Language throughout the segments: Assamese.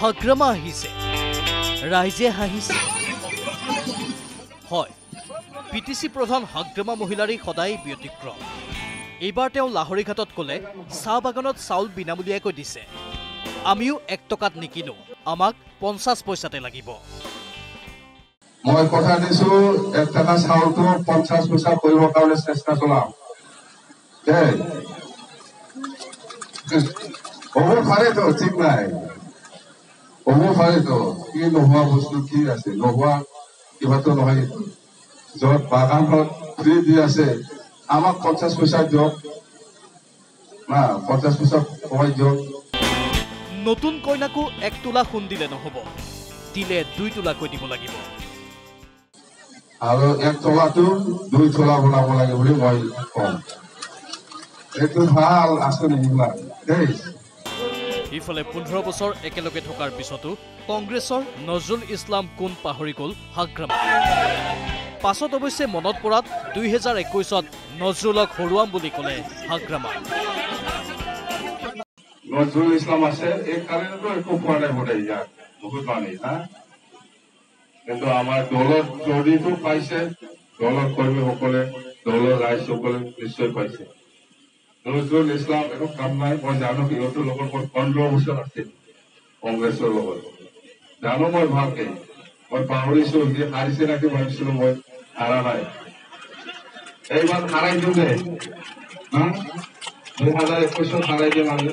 হাগ্ৰামা আহিছে, ৰাইজে হাঁহিছে। হয়, পিটিচি প্ৰধান হাগ্ৰামা মহিলাৰী সদায় ব্যতিক্ৰম। এইবাৰ তেওঁ লাহৰীঘাটত ক'লে চাহ বাগানত চাউল বিনামূলীয়াকৈ দিছে, আমিও 1 টকাত নিকিনো, আমাক 50 পইচাতে লাগিব। মই কথা দিছো 1 টকা চাউলটো 50 পইচা কৰিবৰ কাৰণে চেষ্টা চলাম। হ'ব পাৰেতো, ঠিক নাই, হ'ব পাৰেতো। কি নোহোৱা বস্তু কি আছে? নোহোৱা কিবাতো নহয়। য'ত বাগানত ফ্ৰী দি আছে, আমাক 50 পইচা দিয়ক না, 50 পইচা কমাই দিয়ক। নতুন কইনাকো 1 তোলা সোণ দিলে নহ'ব, দিলে 2 তোলাকৈ দিব লাগিব। আৰু 1 তোলাটো 2 তোলা বনাব লাগে বুলি মই কম। এইটো ভাল আঁচনি এইবিলাক দেই। ইফালে 15 বছৰ একেলগে থকাৰ পিছতো কংগ্ৰেছৰ নজৰুল ইছলাম কোন পাহৰি গ'ল হাগ্ৰামা। পাছত অৱশ্যে মনত পৰাত 2021ত নজৰুলক হৰুৱাম বুলি ক'লে হাগ্ৰামা। নজৰুল ইছলাম আছে, এই কাৰণেতো একো পোৱা নাই বোধ ইয়াত, বহুত মানুহ হা। কিন্তু আমাৰ দলৰ জড়িতো পাইছে, দলৰ কৰ্মীসকলে, দলৰ ৰাইজসকলে নিশ্চয় পাইছে। নজৰুল ইছলাম একো কাম নাই, মই জানো সিহঁতৰ লগত 15 বছৰ আছিল কংগ্ৰেছৰ লগত, জানো মই ভালকে। মই পাহৰিছো সি হাৰিছে নাকি ভাবিছিলো, মই হাৰা নাই। এইবাৰ হাৰাই দিওঁ দে, 2021 হাৰাই দিম আমি।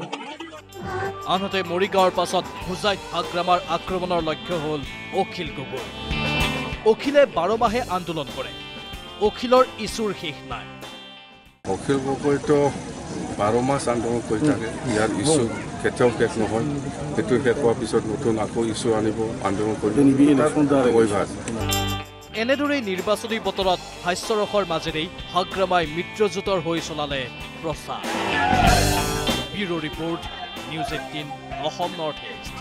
আনহাতে মৰিগাঁৱৰ পাছত হোজাইত হাগ্ৰামাৰ আক্ৰমণৰ লক্ষ্য হ'ল অখিল গগৈ। অখিলে 12 মাহে আন্দোলন কৰে, অখিলৰ ইছ্যুৰ শেষ নাই। অখিল গগৈতো 12 মাহ আন্দোলন কৰি থাকে, ইয়াৰ ইছ্যু কেতিয়াও শেষ নহয়। সেইটো শেষ হোৱাৰ পিছত নতুন আকৌ ইছ্যু আনিব, আন্দোলন কৰিব। এনেদৰেই নিৰ্বাচনী বতৰত হাস্যৰসৰ মাজেৰেই হাগ্ৰামাই মিত্ৰজোঁটৰ হৈ চলালে প্ৰচাৰ। Bureau report, news 18 Assam north east.